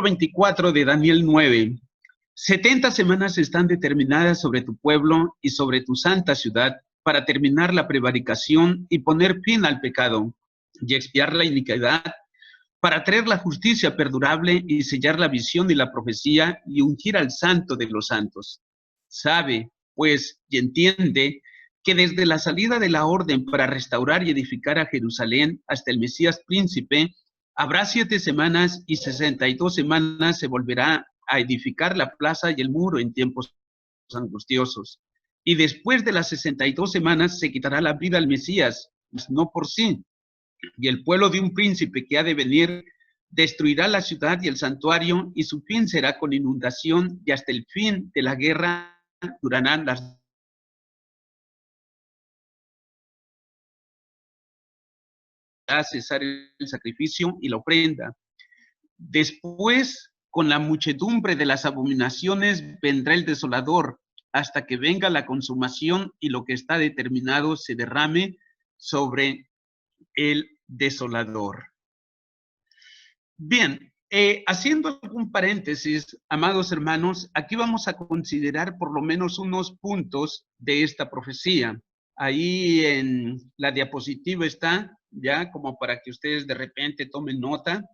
24 de Daniel 9. 70 semanas están determinadas sobre tu pueblo y sobre tu santa ciudad para terminar la prevaricación y poner fin al pecado y expiar la iniquidad, para traer la justicia perdurable y sellar la visión y la profecía y ungir al santo de los santos. Sabe, pues, y entiende que desde la salida de la orden para restaurar y edificar a Jerusalén hasta el Mesías príncipe, habrá 7 semanas y 62 semanas se volverá a edificar la plaza y el muro en tiempos angustiosos. Y después de las 62 semanas se quitará la vida al Mesías, pues no por sí. Y el pueblo de un príncipe que ha de venir destruirá la ciudad y el santuario, y su fin será con inundación, y hasta el fin de la guerra durarán las a cesar el sacrificio y la ofrenda. Después, con la muchedumbre de las abominaciones, vendrá el desolador, hasta que venga la consumación y lo que está determinado se derrame sobre el desolador. Bien, haciendo algún paréntesis, amados hermanos, aquí vamos a considerar por lo menos unos puntos de esta profecía. Ahí en la diapositiva está, ya como para que ustedes de repente tomen nota.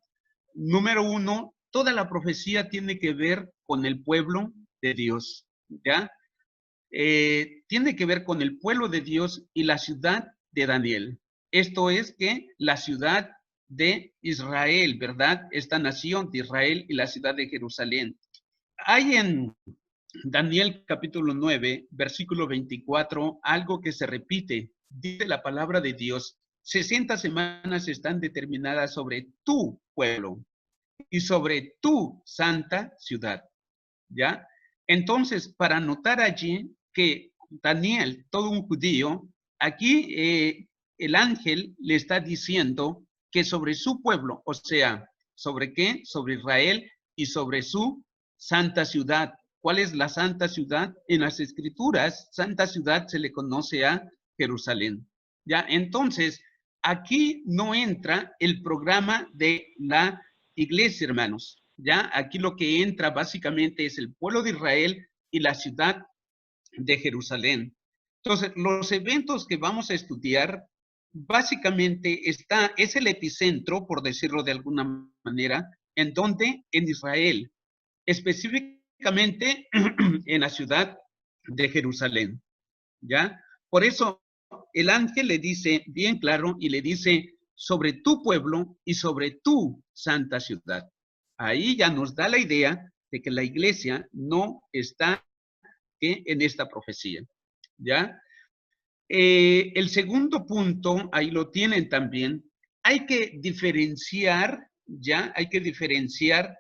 Número 1, toda la profecía tiene que ver con el pueblo de Dios, ¿ya? Tiene que ver con el pueblo de Dios y la ciudad de Daniel. Esto es que la ciudad de Israel, ¿verdad? Esta nación de Israel y la ciudad de Jerusalén. Hay en Daniel capítulo 9, versículo 24, algo que se repite. Dice la palabra de Dios: 60 semanas están determinadas sobre tu pueblo y sobre tu santa ciudad, ¿ya? Entonces, para notar allí que Daniel, todo un judío, aquí el ángel le está diciendo que sobre su pueblo, o sea, ¿sobre qué? Sobre Israel y sobre su santa ciudad. ¿Cuál es la santa ciudad? En las escrituras, santa ciudad se le conoce a Jerusalén. ¿Ya? Entonces, aquí no entra el programa de la iglesia, hermanos. ¿Ya? Aquí lo que entra básicamente es el pueblo de Israel y la ciudad de Jerusalén. Entonces, los eventos que vamos a estudiar básicamente es el epicentro, por decirlo de alguna manera, ¿en dónde? En Israel, específicamente en la ciudad de Jerusalén, ¿ya? Por eso el ángel le dice bien claro y le dice sobre tu pueblo y sobre tu santa ciudad. Ahí ya nos da la idea de que la iglesia no está en esta profecía, ¿ya? El segundo punto, ahí lo tienen también, hay que diferenciar, ¿ya? Hay que diferenciar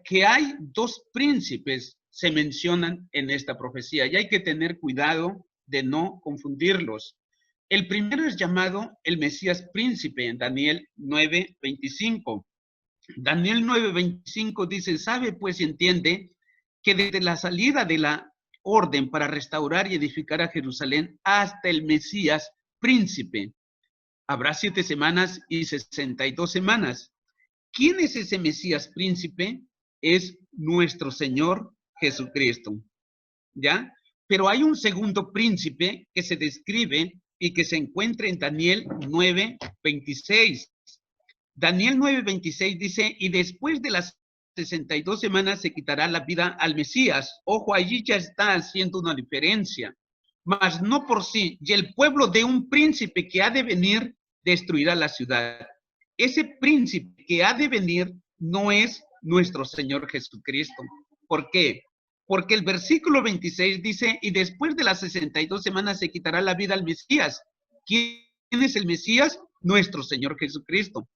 que hay 2 príncipes, se mencionan en esta profecía, y hay que tener cuidado de no confundirlos. El primero es llamado el Mesías príncipe en Daniel 9:25. Daniel 9:25 dice: sabe pues y entiende que desde la salida de la orden para restaurar y edificar a Jerusalén hasta el Mesías príncipe, habrá 7 semanas y 62 semanas. ¿Quién es ese Mesías príncipe? Es nuestro Señor Jesucristo, ¿ya? Pero hay un segundo príncipe que se describe y que se encuentra en Daniel 9:26. Daniel 9:26 dice: y después de las 62 semanas se quitará la vida al Mesías. Ojo, allí ya está haciendo una diferencia. Mas no por sí, y el pueblo de un príncipe que ha de venir destruirá la ciudad. Ese príncipe que ha de venir no es nuestro Señor Jesucristo. ¿Por qué? Porque el versículo 26 dice: y después de las 62 semanas se quitará la vida al Mesías. ¿Quién es el Mesías? Nuestro Señor Jesucristo.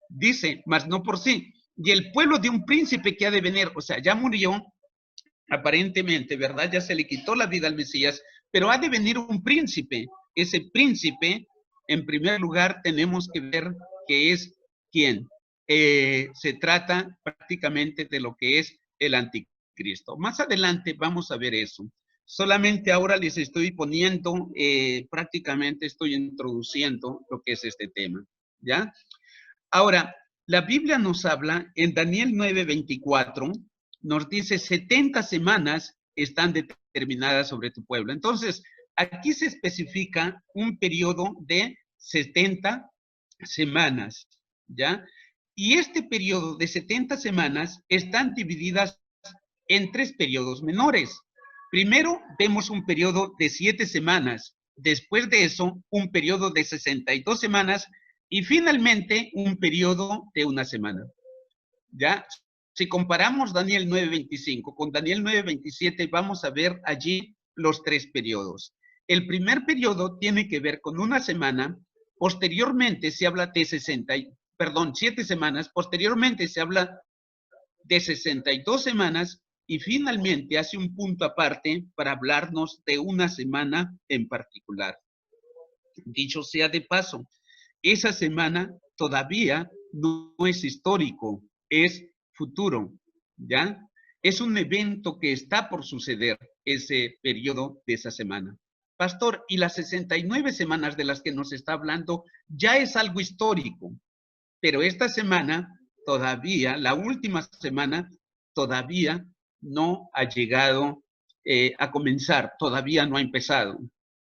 Dice, mas no por sí. Y el pueblo de un príncipe que ha de venir, o sea, ya murió, aparentemente, ¿verdad? Ya se le quitó la vida al Mesías, pero ha de venir un príncipe. Ese príncipe, en primer lugar, tenemos que ver que es quién. Se trata prácticamente de lo que es el anticristo. Más adelante vamos a ver eso. Solamente ahora les estoy poniendo, prácticamente estoy introduciendo lo que es este tema, ¿ya? Ahora, La Biblia nos habla en Daniel 9:24, nos dice 70 semanas están determinadas sobre tu pueblo. Entonces, aquí se especifica un periodo de 70 semanas, ¿ya? Y este periodo de 70 semanas están divididas en 3 periodos menores. Primero vemos un periodo de 7 semanas, después de eso un periodo de 62 semanas y finalmente un periodo de 1 semana. ¿Ya? Si comparamos Daniel 9:25 con Daniel 9:27, vamos a ver allí los 3 periodos. El primer periodo tiene que ver con 1 semana, posteriormente se habla de 7 semanas, posteriormente se habla de 62 semanas y finalmente hace un punto aparte para hablarnos de 1 semana en particular. Dicho sea de paso, esa semana todavía no es histórico, es futuro, ¿ya? Es un evento que está por suceder ese periodo de esa semana. Pastor, y las 69 semanas de las que nos está hablando ya es algo histórico, pero esta semana todavía, la última semana, todavía no ha llegado a comenzar, todavía no ha empezado,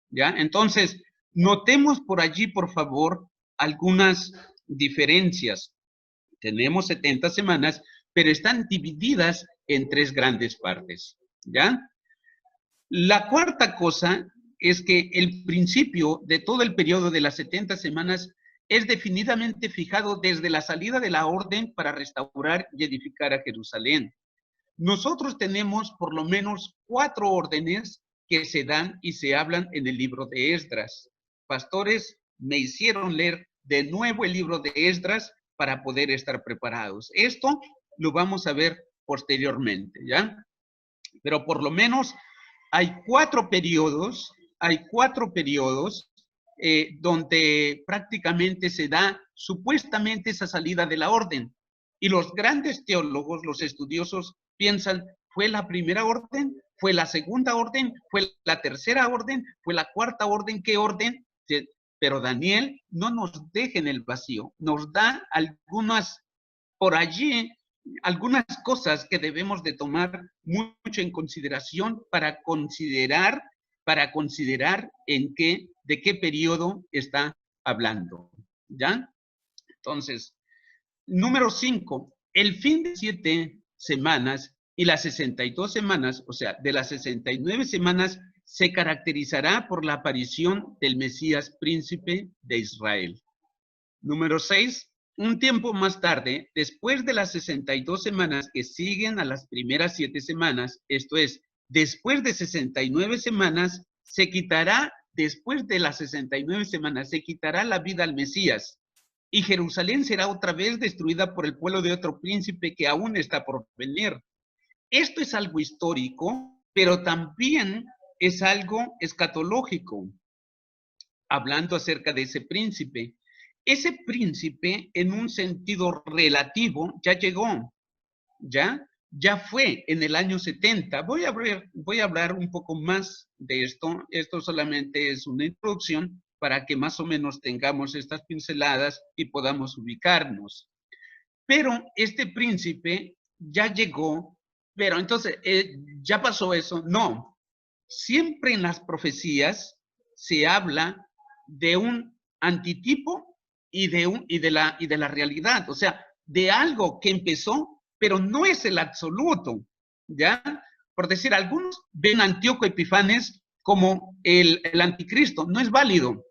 ¿ya? Entonces, notemos por allí, por favor, algunas diferencias. Tenemos 70 semanas, pero están divididas en 3 grandes partes, ¿ya? La cuarta cosa es que el principio de todo el periodo de las 70 semanas es definidamente fijado desde la salida de la orden para restaurar y edificar a Jerusalén. Nosotros tenemos por lo menos 4 órdenes que se dan y se hablan en el libro de Esdras. Pastores me hicieron leer de nuevo el libro de Esdras para poder estar preparados. Esto lo vamos a ver posteriormente, ¿ya? Pero por lo menos hay 4 periodos, donde prácticamente se da supuestamente esa salida de la orden. Y los grandes teólogos, los estudiosos, piensan, ¿fue la primera orden? ¿Fue la segunda orden? ¿Fue la tercera orden? ¿Fue la cuarta orden? ¿Qué orden? Pero Daniel no nos deja en el vacío, nos da algunas, por allí, algunas cosas que debemos de tomar mucho en consideración para considerar de qué periodo está hablando, ¿ya? Entonces, número 5, el fin de 7 semanas y las 62 semanas, o sea, de las 69 semanas, se caracterizará por la aparición del Mesías príncipe de Israel. Número 6, un tiempo más tarde, después de las 62 semanas que siguen a las primeras 7 semanas, esto es, después de 69 semanas, después de las 69 semanas, se quitará la vida al Mesías, y Jerusalén será otra vez destruida por el pueblo de otro príncipe que aún está por venir. Esto es algo histórico, pero también es algo escatológico, hablando acerca de ese príncipe. Ese príncipe, en un sentido relativo, ya llegó, ya fue en el año 70. Voy a hablar un poco más de esto. Esto solamente es una introducción para que más o menos tengamos estas pinceladas y podamos ubicarnos. Pero este príncipe ya llegó, pero entonces, ¿ya pasó eso? No. Siempre en las profecías se habla de un antitipo y de la realidad, o sea, de algo que empezó, pero no es el absoluto, ¿ya? Por decir, algunos ven a Antíoco Epifanes como el anticristo, no es válido,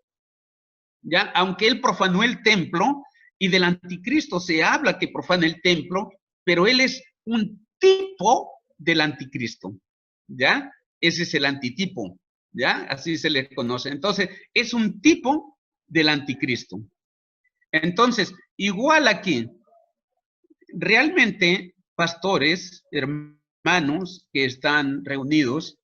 ¿ya? Aunque él profanó el templo, y del anticristo se habla que profana el templo, pero él es un tipo del anticristo, ¿ya? Ese es el antitipo, ¿ya? Así se le conoce. Entonces, es un tipo del anticristo. Entonces, igual aquí, realmente, pastores, hermanos que están reunidos,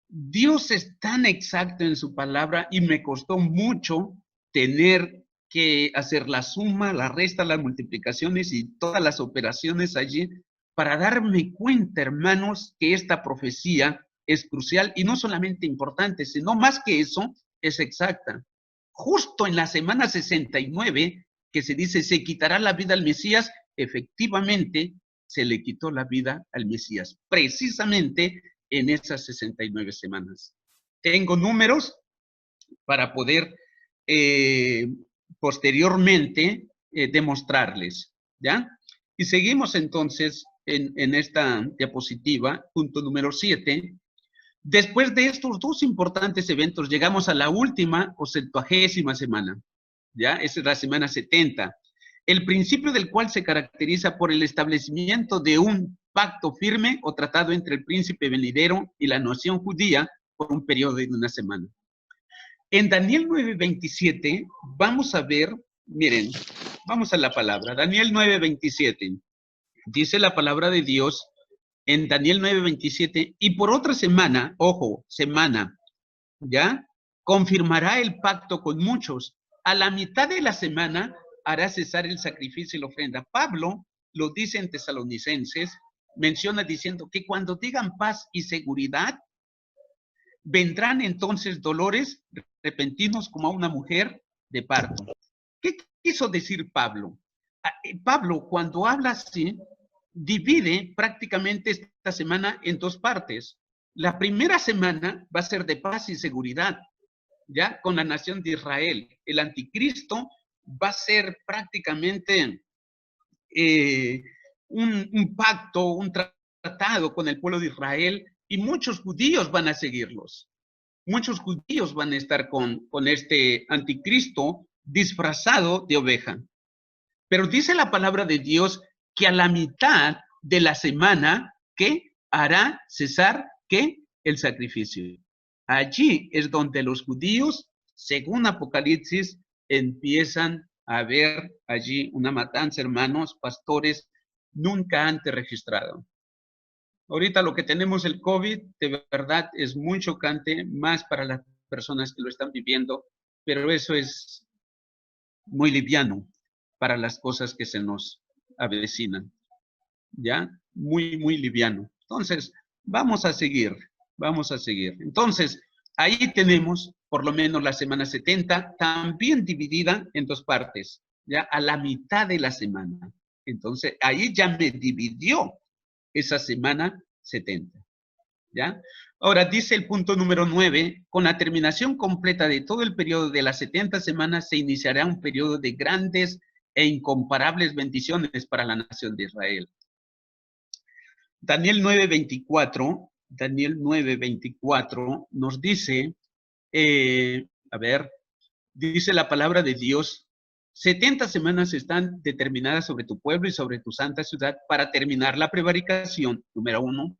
Dios es tan exacto en su palabra y me costó mucho tener que hacer la suma, la resta, las multiplicaciones y todas las operaciones allí para darme cuenta, hermanos, que esta profecía es crucial y no solamente importante, sino más que eso, es exacta. Justo en la semana 69 que se dice se quitará la vida al Mesías, efectivamente se le quitó la vida al Mesías, precisamente en esas 69 semanas. Tengo números para poder posteriormente demostrarles, ¿ya? Y seguimos entonces en esta diapositiva, punto número 7. Después de estos dos importantes eventos, llegamos a la última o 70ª semana, ¿ya? Esa es la semana 70, el principio del cual se caracteriza por el establecimiento de un pacto firme o tratado entre el príncipe venidero y la nación judía por un periodo de una semana. En Daniel 9:27 vamos a ver, miren, vamos a la palabra, Daniel 9:27, dice la palabra de Dios en Daniel 9:27, y por otra semana, ojo, semana, ¿ya? Confirmará el pacto con muchos. A la mitad de la semana hará cesar el sacrificio y la ofrenda. Pablo lo dice en Tesalonicenses, menciona diciendo que cuando digan paz y seguridad, vendrán entonces dolores repentinos como a una mujer de parto. ¿Qué quiso decir Pablo? Pablo, cuando habla así, divide prácticamente esta semana en dos partes. La primera semana va a ser de paz y seguridad, ya con la nación de Israel. El anticristo va a ser prácticamente un pacto, un tratado con el pueblo de Israel, y muchos judíos van a seguirlos. Muchos judíos van a estar con este anticristo disfrazado de oveja. Pero dice la palabra de Dios que a la mitad de la semana, ¿qué? Hará cesar, ¿qué? El sacrificio. Allí es donde los judíos, según Apocalipsis, empiezan a ver allí una matanza, hermanos, pastores, nunca antes registrado. Ahorita lo que tenemos el COVID, de verdad, es muy chocante, más para las personas que lo están viviendo, pero eso es muy liviano para las cosas que se nos avecinan, ¿ya? Muy, muy liviano. Entonces, vamos a seguir, vamos a seguir. Entonces, ahí tenemos por lo menos la semana 70, también dividida en dos partes, ya a la mitad de la semana. Entonces, ahí ya me dividió esa semana 70, ¿ya? Ahora dice el punto número 9, con la terminación completa de todo el periodo de las 70 semanas se iniciará un periodo de grandes e incomparables bendiciones para la nación de Israel. Daniel 9:24 nos dice, a ver, dice la palabra de Dios, 70 semanas están determinadas sobre tu pueblo y sobre tu santa ciudad para terminar la prevaricación, número 1,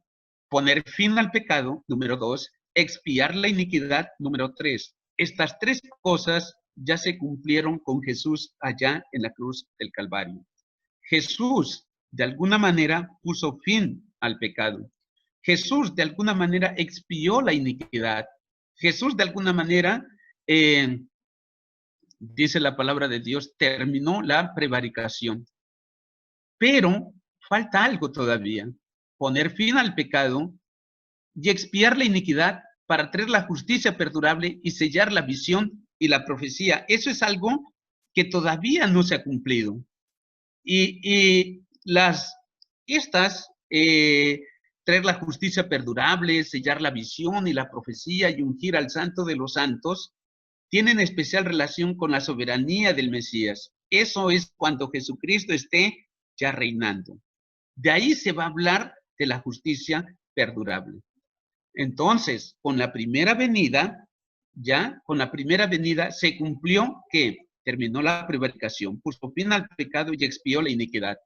poner fin al pecado, número 2, expiar la iniquidad, número 3. Estas tres cosas ya se cumplieron con Jesús allá en la cruz del Calvario. Jesús, de alguna manera, puso fin al pecado. Jesús, de alguna manera, expió la iniquidad. Jesús, de alguna manera, dice la palabra de Dios, terminó la prevaricación. Pero falta algo todavía, poner fin al pecado y expiar la iniquidad para traer la justicia perdurable y sellar la visión y la profecía. Eso es algo que todavía no se ha cumplido. Y traer la justicia perdurable, sellar la visión y la profecía y ungir al santo de los santos, tienen especial relación con la soberanía del Mesías. Eso es cuando Jesucristo esté ya reinando. De ahí se va a hablar de la justicia perdurable. Entonces, con la primera venida, se cumplió que terminó la prevaricación, puso fin al pecado y expió la iniquidad.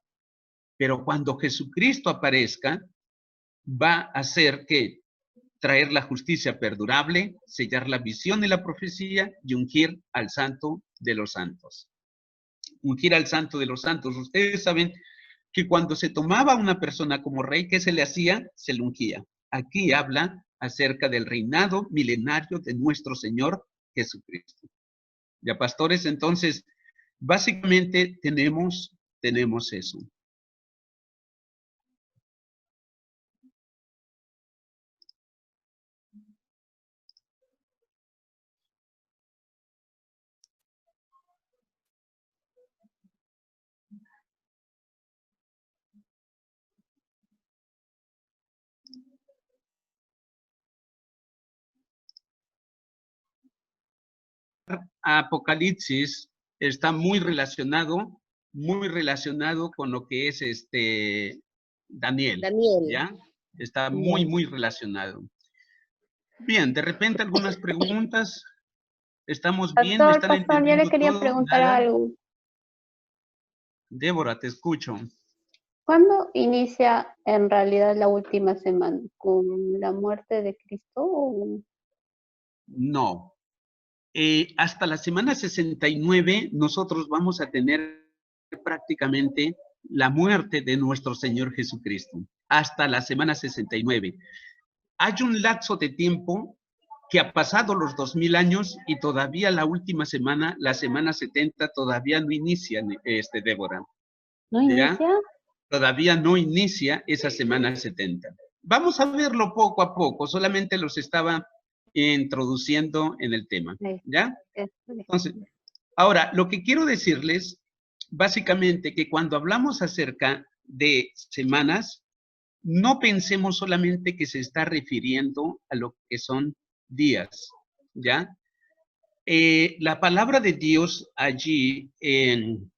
Pero cuando Jesucristo aparezca, va a hacer que traer la justicia perdurable, sellar la visión y la profecía y ungir al santo de los santos. Ungir al santo de los santos. Ustedes saben que cuando se tomaba una persona como rey, ¿qué se le hacía? Se le ungía. Aquí habla acerca del reinado milenario de nuestro Señor Jesucristo. Ya, pastores, entonces, básicamente tenemos eso. Apocalipsis está muy relacionado con lo que es Daniel, Daniel. ¿ya? Está Ya. muy relacionado. Bien, de repente algunas preguntas. ¿Estamos bien? ¿Me están Pastor, yo le entendiendo quería todo? preguntar ¿Nada? algo. Débora, te escucho. ¿Cuándo inicia en realidad la última semana? ¿Con la muerte de Cristo? No. Hasta la semana 69 nosotros vamos a tener prácticamente la muerte de nuestro Señor Jesucristo. Hasta la semana 69. Hay un lapso de tiempo que ha pasado los 2000 años y todavía la última semana, la semana 70, todavía no inicia, Débora. ¿No ¿Ya? inicia? Todavía no inicia esa semana 70. Vamos a verlo poco a poco, solamente los estaba introduciendo en el tema, ¿ya? Entonces, ahora, lo que quiero decirles, básicamente, que cuando hablamos acerca de semanas, no pensemos solamente que se está refiriendo a lo que son días, ¿ya? La palabra de Dios allí en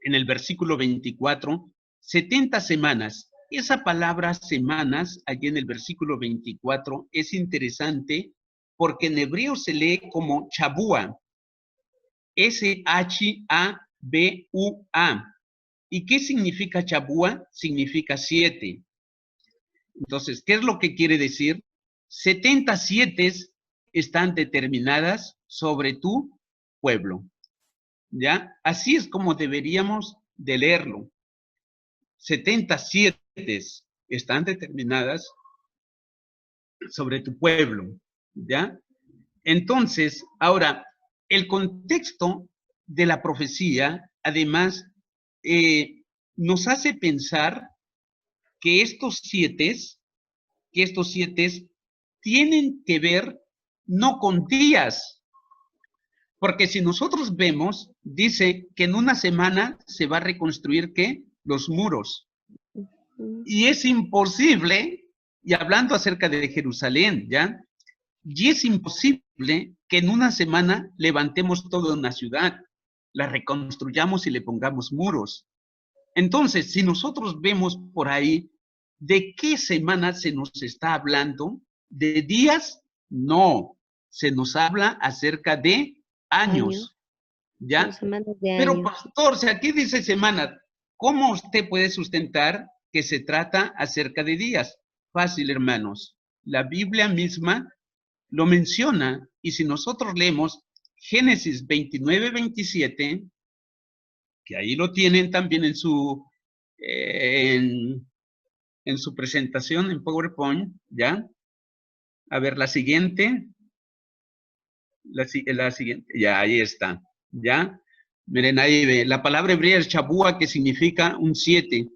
el versículo 24, 70 semanas. Esa palabra semanas, allí en el versículo 24, es interesante porque en hebreo se lee como chabúa, S-H-A-B-U-A. ¿Y qué significa chabúa? Significa 7. Entonces, ¿qué es lo que quiere decir? 70 siete están determinadas sobre tu pueblo. ¿Ya? Así es como deberíamos de leerlo. 77 están determinadas sobre tu pueblo, ¿ya? Entonces, ahora, el contexto de la profecía, además, nos hace pensar que estos siete tienen que ver no con días, porque si nosotros vemos, dice que en una semana se va a reconstruir, ¿qué? Los muros. Y es imposible, y hablando acerca de Jerusalén, ¿ya? Y es imposible que en una semana levantemos toda una ciudad, la reconstruyamos y le pongamos muros. Entonces, si nosotros vemos por ahí, ¿de qué semana se nos está hablando? ¿De días? No, se nos habla acerca de años, ¿ya? Pero pastor, si aquí dice semana, ¿cómo usted puede sustentar que se trata acerca de días? Fácil, hermanos. La Biblia misma lo menciona y si nosotros leemos Génesis 29-27, que ahí lo tienen también en su presentación en PowerPoint, ¿ya? A ver, la siguiente. La siguiente, ya, ahí está, ¿ya? Miren, ahí ve, la palabra hebrea es chabúa, que significa un 7,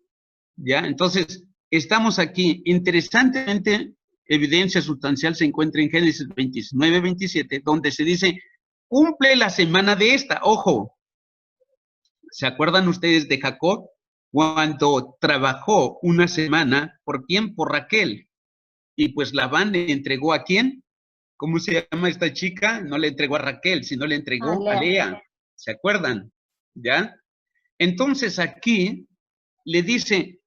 ¿ya? Entonces, estamos aquí. Interesantemente, evidencia sustancial se encuentra en Génesis 29-27, donde se dice, cumple la semana de esta. Ojo, ¿se acuerdan ustedes de Jacob? Cuando trabajó una semana, ¿por quién? Por Raquel. Y pues Labán le entregó ¿a quién? ¿Cómo se llama esta chica? No le entregó a Raquel, sino le entregó a Lea. ¿Se acuerdan? ¿Ya? Entonces aquí le dice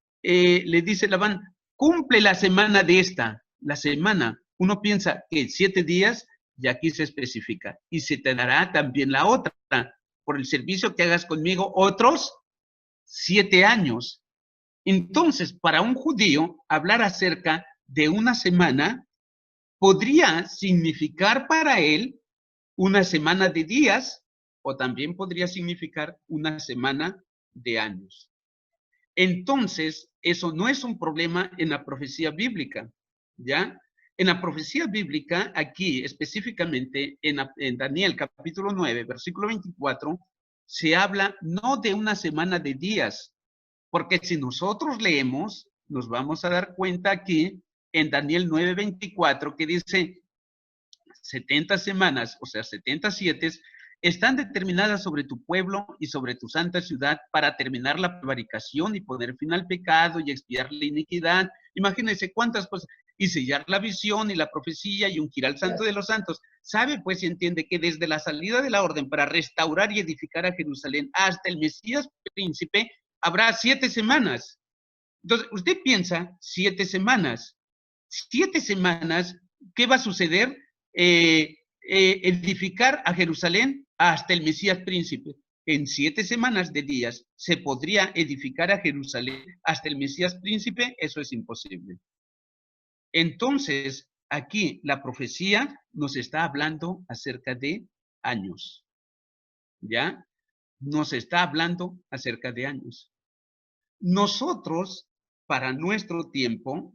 Labán, cumple la semana de esta. La semana, uno piensa que 7 días, y aquí se especifica. Y se te dará también la otra, por el servicio que hagas conmigo, otros 7 años. Entonces, para un judío, hablar acerca de una semana podría significar para él una semana de días o también podría significar una semana de años. Entonces, eso no es un problema en la profecía bíblica, ¿ya? En la profecía bíblica, aquí específicamente en Daniel capítulo 9, versículo 24, se habla no de una semana de días, porque si nosotros leemos, nos vamos a dar cuenta aquí en Daniel 9:24 que dice 70 semanas, o sea, 77, están determinadas sobre tu pueblo y sobre tu santa ciudad para terminar la prevaricación y poner fin al pecado y expiar la iniquidad. Imagínense cuántas cosas. y sellar la visión y la profecía y ungir al Santo de los Santos. Sabe pues y entiende que desde la salida de la orden para restaurar y edificar a Jerusalén hasta el Mesías príncipe habrá 7 semanas. Entonces, usted piensa 7 semanas. 7 semanas, ¿qué va a suceder? Edificar a Jerusalén hasta el Mesías príncipe. En 7 semanas de días se podría edificar a Jerusalén hasta el Mesías príncipe, eso es imposible. Entonces, aquí la profecía nos está hablando acerca de años, ¿ya? Nos está hablando acerca de años. Nosotros, para nuestro tiempo,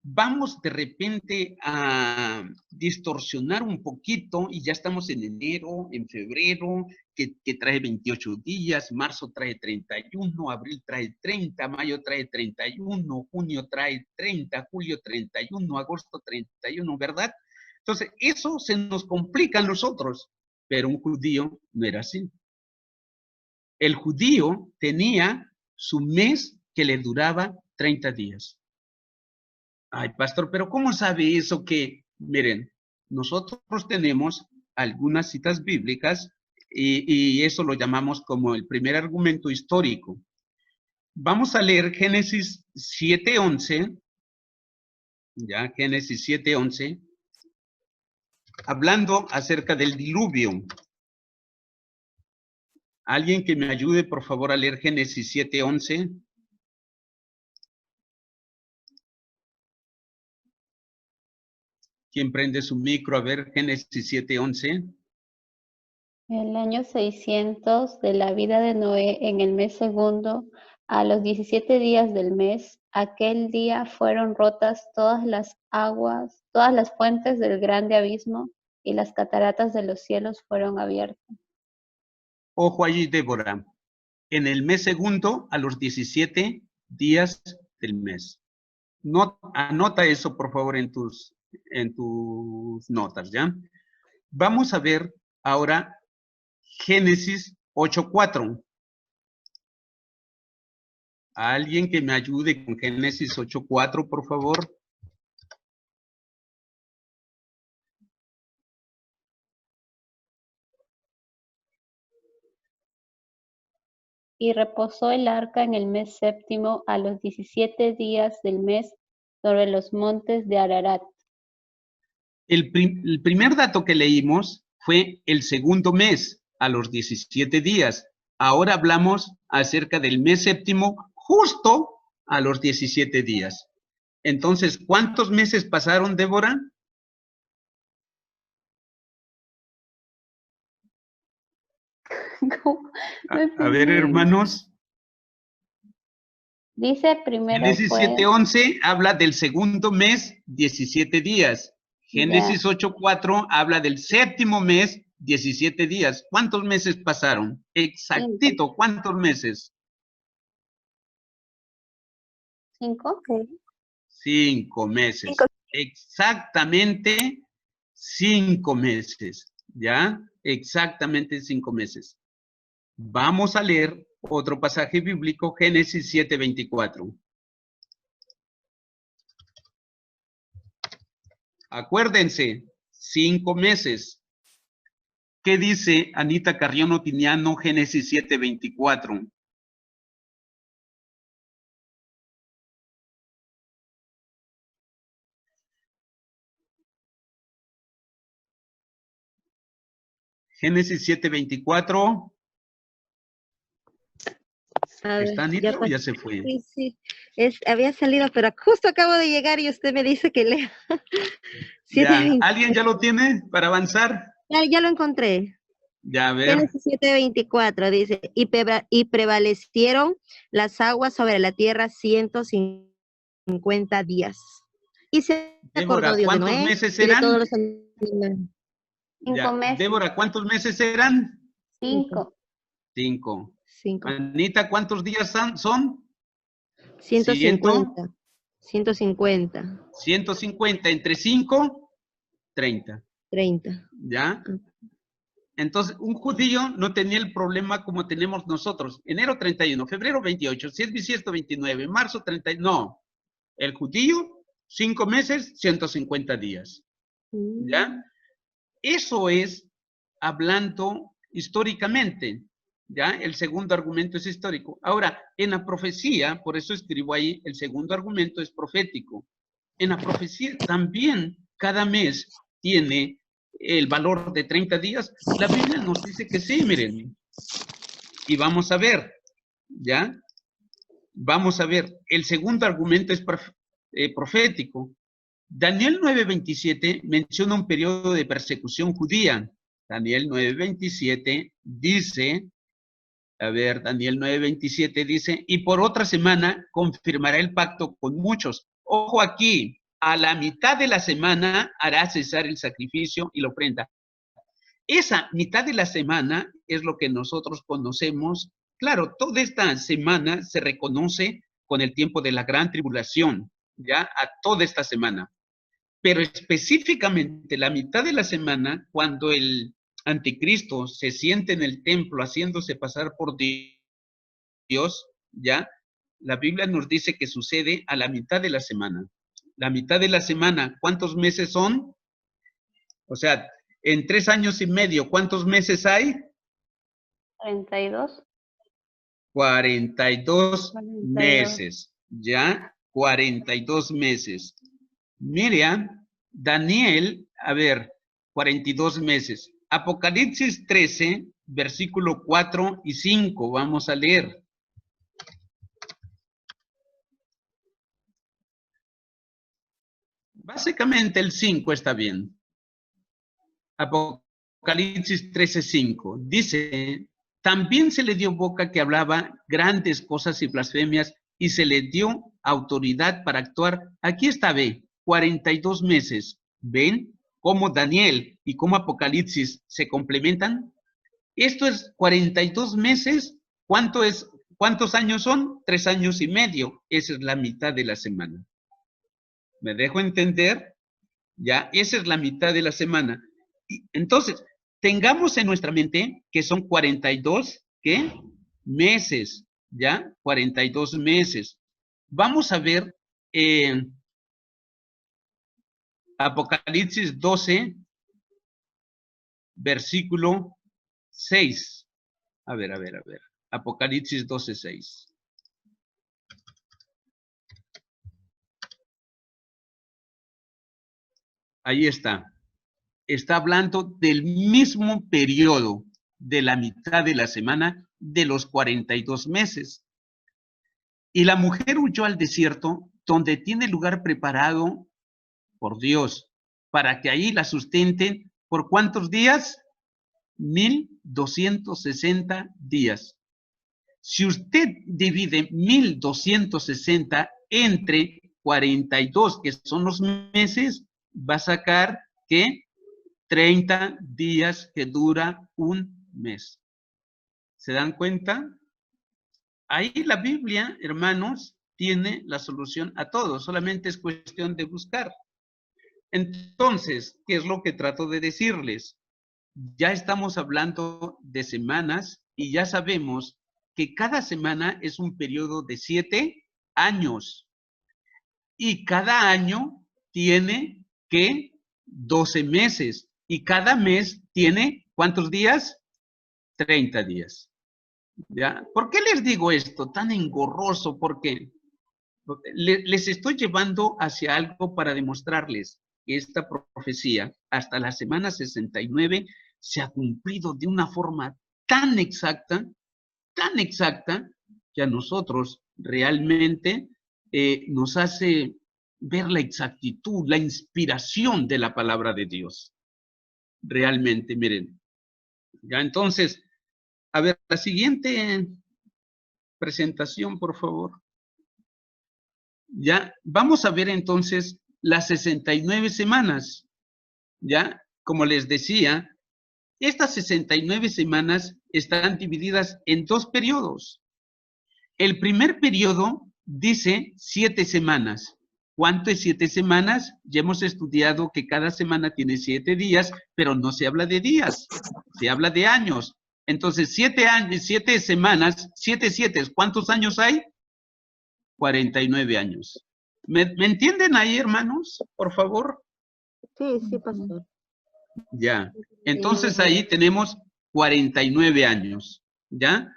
vamos de repente a distorsionar un poquito y ya estamos en enero, en febrero, que trae 28 días, marzo trae 31, abril trae 30, mayo trae 31, junio trae 30, julio 31, agosto 31, ¿verdad? Entonces, eso se nos complica a nosotros, pero un judío no era así. El judío tenía su mes que le duraba 30 días. Ay, pastor, pero ¿cómo sabe eso que, miren, nosotros tenemos algunas citas bíblicas y eso lo llamamos como el primer argumento histórico. Vamos a leer Génesis 7:11, ya, Génesis 7:11, hablando acerca del diluvio. ¿Alguien que me ayude, por favor, a leer Génesis 7:11? ¿Quién prende su micro? A ver, Génesis 7:11. El año 600 de la vida de Noé, en el mes segundo, a los 17 días del mes, aquel día fueron rotas todas las aguas, todas las fuentes del grande abismo, y las cataratas de los cielos fueron abiertas. Ojo allí, Débora. En el mes segundo, a los 17 días del mes. Anota eso, por favor, en tus notas, ¿ya? Vamos a ver ahora Génesis 8:4. ¿Alguien que me ayude con Génesis 8:4, por favor? Y reposó el arca en el mes séptimo, a los 17 días del mes, sobre los montes de Ararat. El primer dato que leímos fue el segundo mes, a los 17 días. Ahora hablamos acerca del mes séptimo, justo a los 17 días. Entonces, ¿cuántos meses pasaron, Débora? A ver, hermanos. Dice primero Génesis fue... 7:11 habla del segundo mes, 17 días. Génesis 8:4 habla del séptimo mes, 17 días. ¿Cuántos meses pasaron? Exactito, ¿cuántos meses? 5. 5 meses. Exactamente 5 meses. ¿Ya? Exactamente 5 meses. Vamos a leer otro pasaje bíblico, Génesis 7:24. Acuérdense, 5 meses. ¿Qué dice Anita Carrión Otiniano, Génesis 7:24? Génesis 7:24. ¿Está Anita o ya se fue? Sí, sí. Había salido, pero justo acabo de llegar y usted me dice que lea. Ya, ¿alguien ya lo tiene para avanzar? Ya lo encontré. Ya, a ver. Génesis 7:24 dice, y prevalecieron las aguas sobre la tierra 150 días. Y se acordó Débora, Dios de ¿cuántos Noé meses y de eran? todos los animales. 5 meses. Débora, ¿cuántos meses eran? 5. 5. 5. Anita, ¿cuántos días son? 150. 150. 150 entre 5, 30. 30. ¿Ya? Entonces, un judío no tenía el problema como tenemos nosotros. Enero 31, febrero 28, si es bisiesto 29, marzo 30, no. El judío, 5 meses, 150 días. ¿Ya? Eso es hablando históricamente. ¿Ya? El segundo argumento es histórico. Ahora, en la profecía, por eso escribo ahí, el segundo argumento es profético. En la profecía también cada mes tiene el valor de 30 días. La Biblia nos dice que sí, miren. Y vamos a ver, ¿ya? Vamos a ver. El segundo argumento es profético. Daniel 9:27 menciona un periodo de persecución judía. Daniel 9:27 dice, a ver, Daniel 9:27 dice, y por otra semana confirmará el pacto con muchos. Ojo aquí, a la mitad de la semana hará cesar el sacrificio y la ofrenda. Esa mitad de la semana es lo que nosotros conocemos. Claro, toda esta semana se reconoce con el tiempo de la gran tribulación, ya a toda esta semana. Pero específicamente la mitad de la semana, cuando el anticristo se siente en el templo haciéndose pasar por Dios, ya, la Biblia nos dice que sucede a la mitad de la semana. La mitad de la semana, ¿cuántos meses son? O sea, en 3 años y medio, ¿cuántos meses hay? 32. 42 meses, ¿ya? 42 meses. Miriam, Daniel, a ver, 42 meses. Apocalipsis 13, versículo 4 y 5, vamos a leer. Básicamente el 5 está bien. Apocalipsis 13, 5. Dice, también se le dio boca que hablaba grandes cosas y blasfemias y se le dio autoridad para actuar. Aquí está, ve, 42 meses. ¿Ven cómo Daniel y cómo Apocalipsis se complementan? Esto es 42 meses. ¿Cuántos años son? 3 años y medio. Esa es la mitad de la semana. ¿Me dejo entender? Ya, esa es la mitad de la semana. Entonces, tengamos en nuestra mente que son 42, ¿qué? Meses, ¿ya? 42 meses. Vamos a ver Apocalipsis 12, versículo 6. A ver. Apocalipsis 12, 6. Ahí está. Está hablando del mismo periodo de la mitad de la semana de los 42 meses. Y la mujer huyó al desierto, donde tiene lugar preparado por Dios, para que ahí la sustenten por ¿cuántos días? 1260 días. Si usted divide 1260 entre 42, que son los meses, va a sacar que 30 días que dura un mes. ¿Se dan cuenta? Ahí la Biblia, hermanos, tiene la solución a todo. Solamente es cuestión de buscar. Entonces, ¿qué es lo que trato de decirles? Ya estamos hablando de semanas y ya sabemos que cada semana es un periodo de 7 años. Y cada año tiene, ¿qué? 12 meses. Y cada mes tiene, ¿cuántos días? 30 días. ¿Ya? ¿Por qué les digo esto tan engorroso? Porque les estoy llevando hacia algo para demostrarles que esta profecía hasta la semana 69 se ha cumplido de una forma tan exacta, que a nosotros realmente nos hace ver la exactitud, la inspiración de la palabra de Dios. Realmente, miren. Ya entonces, a ver, la siguiente presentación, por favor. Ya, vamos a ver entonces las 69 semanas. Ya, como les decía, estas 69 semanas están divididas en 2 periodos. El primer periodo dice 7 semanas. ¿Cuánto es 7 semanas? Ya hemos estudiado que cada semana tiene 7 días, pero no se habla de días, se habla de años. Entonces, 7 años, 7 semanas, 7 7, ¿cuántos años hay? 49 años. ¿Me entienden ahí, hermanos? Por favor. Sí, sí, pastor. Ya. Entonces ahí tenemos 49 años. ¿Ya?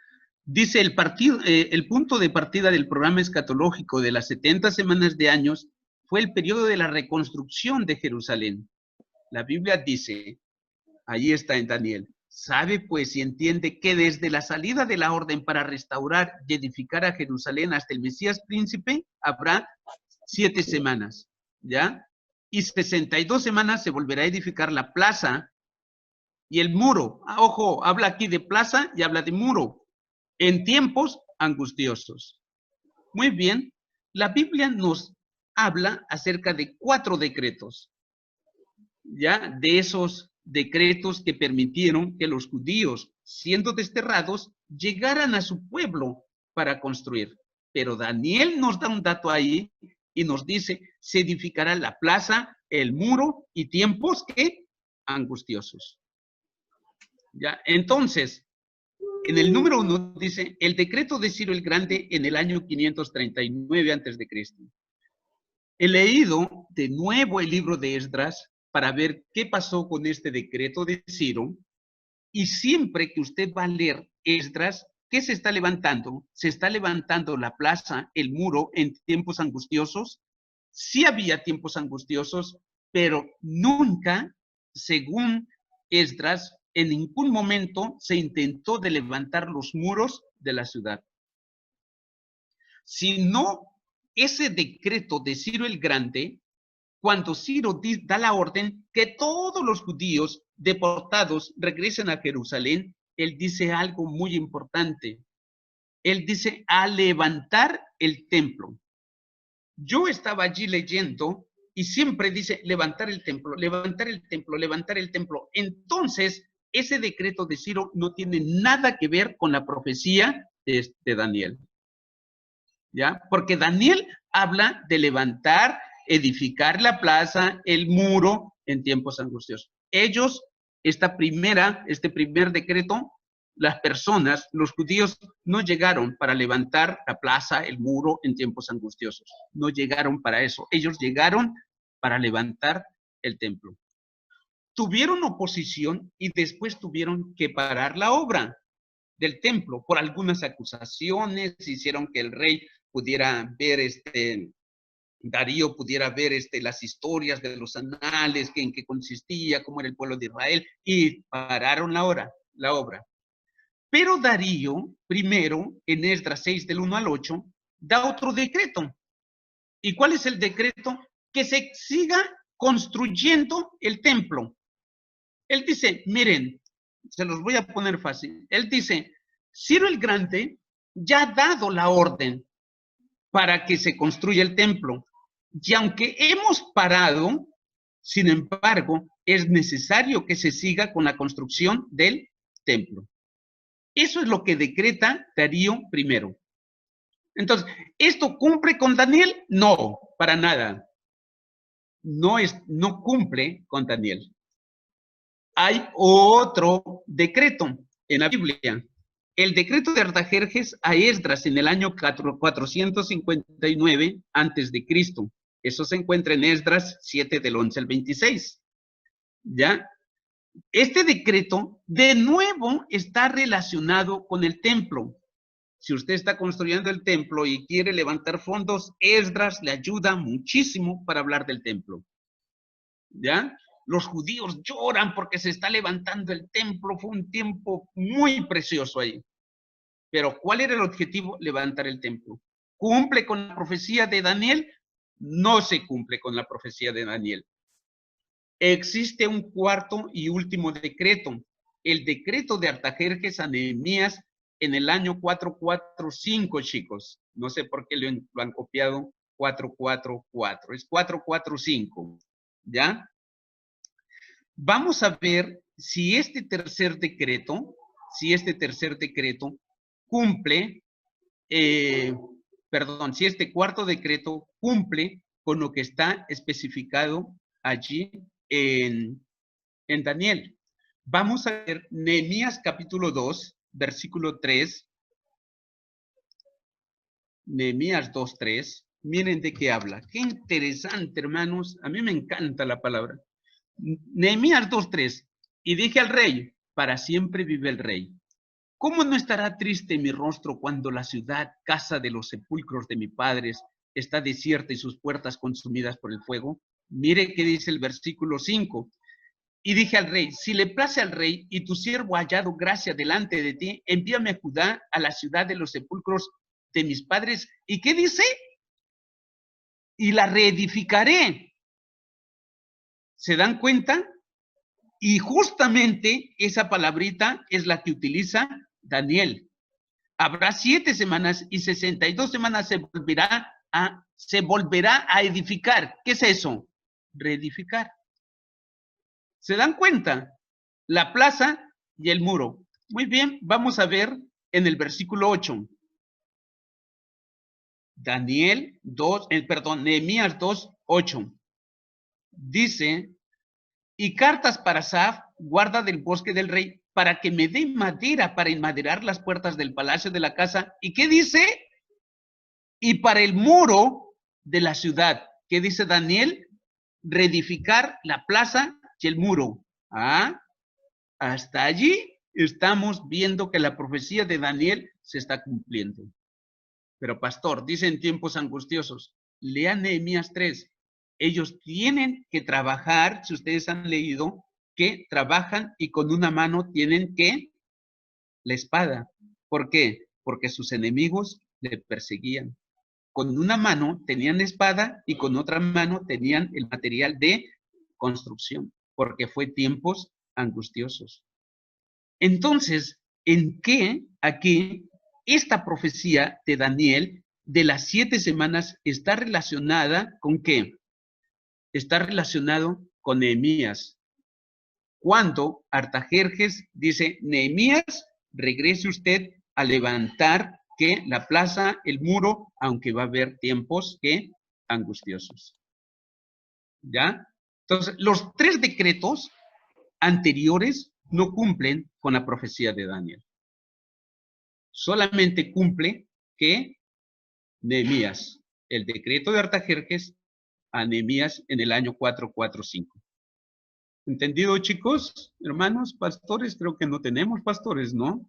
Dice el punto de partida del programa escatológico de las 70 semanas de años fue el periodo de la reconstrucción de Jerusalén. La Biblia dice, ahí está en Daniel, sabe pues y entiende que desde la salida de la orden para restaurar y edificar a Jerusalén hasta el Mesías príncipe habrá 7 semanas, ¿ya? Y 62 semanas se volverá a edificar la plaza y el muro. Ojo, habla aquí de plaza y habla de muro. En tiempos angustiosos. Muy bien, la Biblia nos habla acerca de 4 decretos, ¿ya? De esos decretos que permitieron que los judíos, siendo desterrados, llegaran a su pueblo para construir. Pero Daniel nos da un dato ahí y nos dice, se edificará la plaza, el muro y tiempos que angustiosos. ¿Ya? Entonces, en el número 1 dice, el decreto de Ciro el Grande en el año 539 a.C. He leído de nuevo el libro de Esdras para ver qué pasó con este decreto de Ciro, y siempre que usted va a leer Esdras, ¿qué se está levantando? Se está levantando la plaza, el muro en tiempos angustiosos. Sí había tiempos angustiosos, pero nunca, según Esdras, en ningún momento se intentó de levantar los muros de la ciudad. Sino ese decreto de Ciro el Grande, cuando Ciro da la orden que todos los judíos deportados regresen a Jerusalén, él dice algo muy importante. Él dice, a levantar el templo. Yo estaba allí leyendo y siempre dice, levantar el templo, levantar el templo, levantar el templo. Entonces, ese decreto de Ciro no tiene nada que ver con la profecía de Daniel. ¿Ya? Porque Daniel habla de levantar, edificar la plaza, el muro en tiempos angustiosos. Ellos, este primer decreto, las personas, los judíos, no llegaron para levantar la plaza, el muro en tiempos angustiosos. No llegaron para eso. Ellos llegaron para levantar el templo. Tuvieron oposición y después tuvieron que parar la obra del templo por algunas acusaciones, hicieron que el rey pudiera ver Darío pudiera ver las historias de los anales, en qué consistía, cómo era el pueblo de Israel, y pararon la obra. Pero Darío, primero, en Esdras 6, del 1 al 8, da otro decreto. ¿Y cuál es el decreto? Que se siga construyendo el templo. Él dice, miren, se los voy a poner fácil. Él dice, Ciro el Grande ya ha dado la orden para que se construya el templo. Y aunque hemos parado, sin embargo, es necesario que se siga con la construcción del templo. Eso es lo que decreta Darío I. Entonces, ¿esto cumple con Daniel? No, para nada. No cumple con Daniel. Hay otro decreto en la Biblia. El decreto de Artajerjes a Esdras en el año 459 a.C. Eso se encuentra en Esdras 7 del 11 al 26. ¿Ya? Este decreto de nuevo está relacionado con el templo. Si usted está construyendo el templo y quiere levantar fondos, Esdras le ayuda muchísimo para hablar del templo. ¿Ya? Los judíos lloran porque se está levantando el templo. Fue un tiempo muy precioso ahí. Pero ¿cuál era el objetivo? Levantar el templo. ¿Cumple con la profecía de Daniel? No se cumple con la profecía de Daniel. Existe un cuarto y último decreto. El decreto de Artajerjes a Nehemías en el año 445, chicos. No sé por qué lo han copiado 444. Es 445. ¿Ya? Vamos a ver si este tercer decreto cumple, si este cuarto decreto cumple con lo que está especificado allí en Daniel. Vamos a ver Nehemías capítulo 2, versículo 3. Nehemías 2:3. Miren de qué habla. Qué interesante, hermanos. A mí me encanta la palabra. Nehemías 2:3. Y dije al rey, para siempre vive el rey. ¿Cómo no estará triste mi rostro cuando la ciudad, casa de los sepulcros de mis padres, está desierta y sus puertas consumidas por el fuego? Mire qué dice el versículo 5. Y dije al rey, si le place al rey y tu siervo ha hallado gracia delante de ti, envíame a Judá, a la ciudad de los sepulcros de mis padres. ¿Y qué dice? Y la reedificaré. ¿Se dan cuenta? Y justamente esa palabrita es la que utiliza Daniel. Habrá 7 semanas y 62 semanas se volverá a edificar. ¿Qué es eso? Reedificar. ¿Se dan cuenta? La plaza y el muro. Muy bien, vamos a ver en el versículo 8. Nehemías 2:8. Dice, y cartas para Asaf, guarda del bosque del rey, para que me dé madera para enmaderar las puertas del palacio de la casa. ¿Y qué dice? Y para el muro de la ciudad. ¿Qué dice Daniel? Reedificar la plaza y el muro. Hasta allí estamos viendo que la profecía de Daniel se está cumpliendo. Pero pastor, dicen tiempos angustiosos. Lean Nehemías 3. Ellos tienen que trabajar, si ustedes han leído, que trabajan y con una mano tienen que la espada. ¿Por qué? Porque sus enemigos le perseguían. Con una mano tenían espada y con otra mano tenían el material de construcción, porque fue tiempos angustiosos. Entonces, ¿en qué aquí esta profecía de Daniel de las 7 semanas está relacionada con qué? Está relacionado con Nehemías. Cuando Artajerjes dice, Nehemías, regrese usted a levantar que la plaza, el muro, aunque va a haber tiempos que angustiosos. ¿Ya? Entonces, los 3 decretos anteriores no cumplen con la profecía de Daniel. Solamente cumple que Nehemías, el decreto de Artajerjes a Nehemías en el año 445. ¿Entendido, chicos? Hermanos, pastores, creo que no tenemos pastores, ¿no?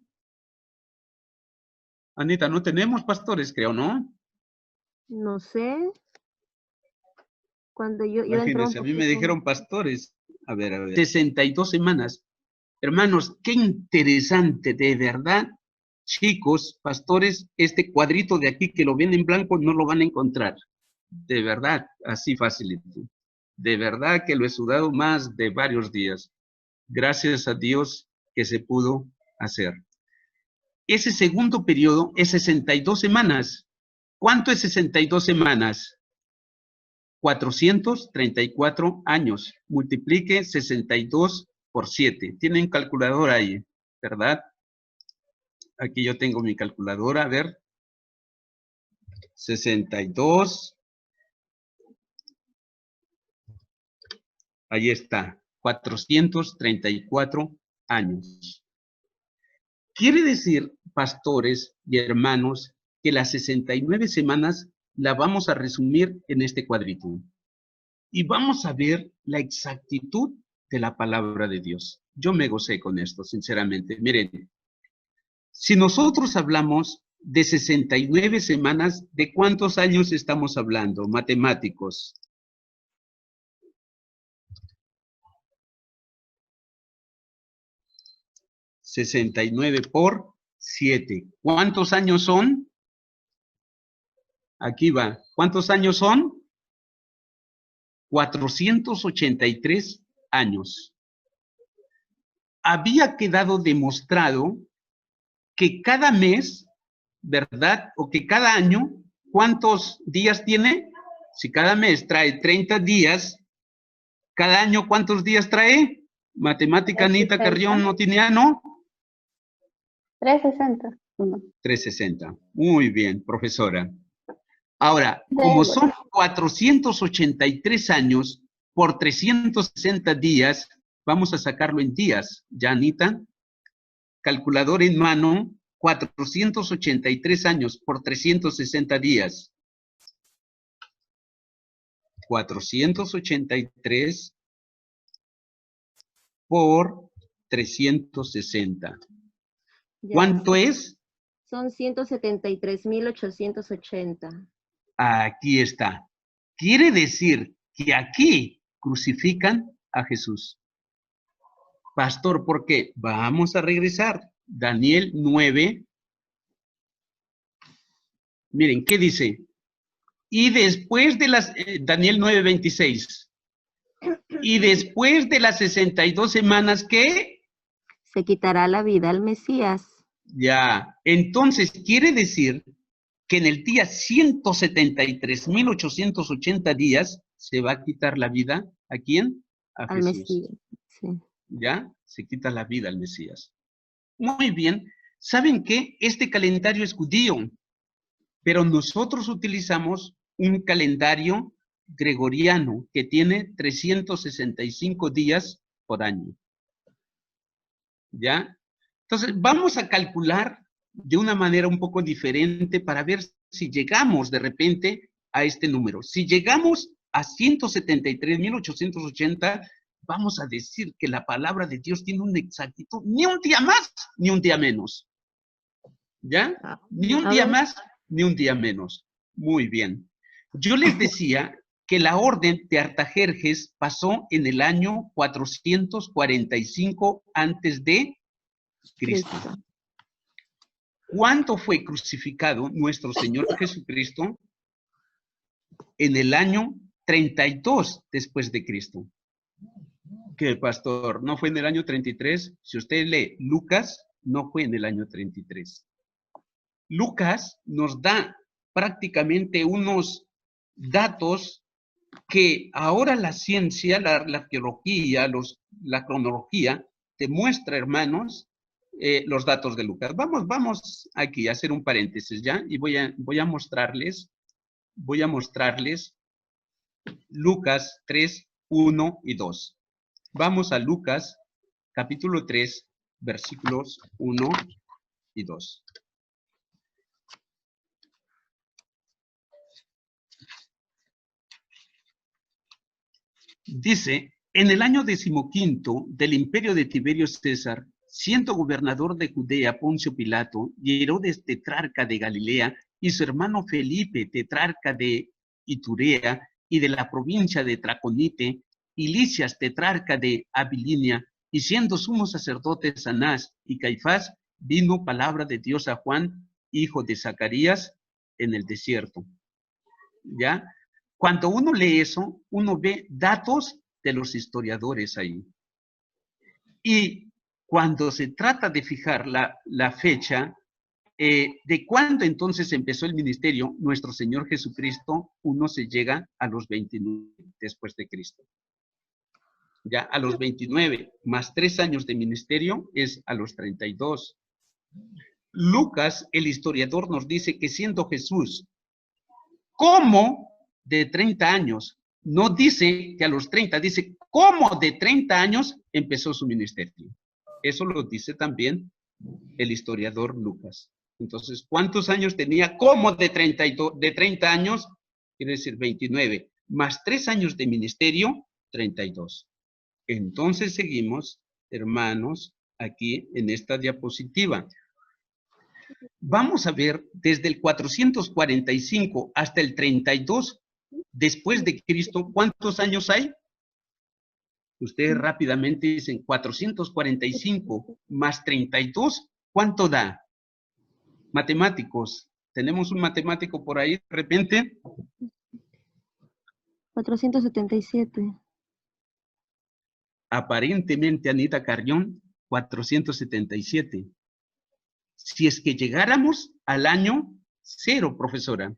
Anita, no tenemos pastores, creo, ¿no? No sé. Cuando yo Imagínense, a mí me dijeron pastores. A ver. 62 semanas. Hermanos, qué interesante, de verdad. Chicos, pastores, este cuadrito de aquí que lo ven en blanco no lo van a encontrar. De verdad, así facilito. De verdad que lo he sudado más de varios días. Gracias a Dios que se pudo hacer. Ese segundo periodo es 62 semanas. ¿Cuánto es 62 semanas? 434 años. Multiplique 62 por 7. Tienen calculadora ahí, ¿verdad? Aquí yo tengo mi calculadora. A ver. 62. Ahí está. 434 años. Quiere decir, pastores y hermanos, que las 69 semanas la vamos a resumir en este cuadrito. Y vamos a ver la exactitud de la palabra de Dios. Yo me gocé con esto, sinceramente. Miren, si nosotros hablamos de 69 semanas, ¿de cuántos años estamos hablando? Matemáticos. $69 por 7. ¿Cuántos años son? Aquí va. ¿Cuántos años son? 483 años. Había quedado demostrado que cada mes, ¿verdad? O que cada año, ¿cuántos días tiene? Si cada mes trae 30 días, ¿cada año cuántos días trae? Matemática, Anita Carrión, no tiene, ¿no? 360. 360. Muy bien, profesora. Ahora, como son 483 años por 360 días, vamos a sacarlo en días, ¿ya, Anita? Calculador en mano, 483 años por 360 días. 483 por 360. ¿Cuánto es? Son 173,880. Aquí está. Quiere decir que aquí crucifican a Jesús. Pastor, ¿por qué? Vamos a regresar. Daniel 9. Miren, ¿qué dice? Y después de las... Daniel 9:26. Y después de las 62 semanas, ¿qué? Se quitará la vida al Mesías. Ya. Entonces, quiere decir que en el día 173,880 días se va a quitar la vida. ¿A quién? A Al Jesús. Mesías. Sí. ¿Ya? Se quita la vida al Mesías. Muy bien. ¿Saben qué? Este calendario es judío, pero nosotros utilizamos un calendario gregoriano que tiene 365 días por año. ¿Ya? Entonces, vamos a calcular de una manera un poco diferente para ver si llegamos de repente a este número. Si llegamos a 173,880, vamos a decir que la palabra de Dios tiene una exactitud, ni un día más, ni un día menos. ¿Ya? Ni un día más, ni un día menos. Muy bien. Yo les decía que la orden de Artajerjes pasó en el año 445 antes de Cristo. ¿Cuándo fue crucificado nuestro Señor Jesucristo? En el año 32 después de Cristo. ¿Qué, pastor? ¿No fue en el año 33? Si usted lee Lucas, no fue en el año 33. Lucas nos da prácticamente unos datos que ahora la ciencia, la arqueología, la cronología, te muestra, hermanos, los datos de Lucas. Vamos aquí a hacer un paréntesis, ¿ya? Y voy a mostrarles Lucas 3, 1 y 2. Vamos a Lucas, capítulo 3, versículos 1 y 2. Dice, en el año 15 del imperio de Tiberio César, siendo gobernador de Judea Poncio Pilato y Herodes tetrarca de Galilea y su hermano Felipe tetrarca de Iturea y de la provincia de Traconite y Licias tetrarca de Abilinia y siendo sumos sacerdotes Anás y Caifás, vino palabra de Dios a Juan, hijo de Zacarías, en el desierto. ¿Ya? Cuando uno lee eso, uno ve datos de los historiadores ahí. Y cuando se trata de fijar la fecha de cuándo entonces empezó el ministerio, nuestro Señor Jesucristo, uno se llega a los 29 después de Cristo. Ya a los 29, más 3 años de ministerio, es a los 32. Lucas, el historiador, nos dice que siendo Jesús como de 30 años, no dice que a los 30, dice como de 30 años empezó su ministerio. Eso lo dice también el historiador Lucas. Entonces, ¿cuántos años tenía como de 30 años? Quiere decir 29, más 3 años de ministerio, 32. Entonces seguimos, hermanos, aquí en esta diapositiva. Vamos a ver desde el 445 hasta el 32 después de Cristo, ¿cuántos años hay? Ustedes rápidamente dicen 445 más 32, ¿cuánto da? Matemáticos, ¿tenemos un matemático por ahí de repente? 477. Aparentemente, Anita Carrión, 477. Si es que llegáramos al año 0, profesora,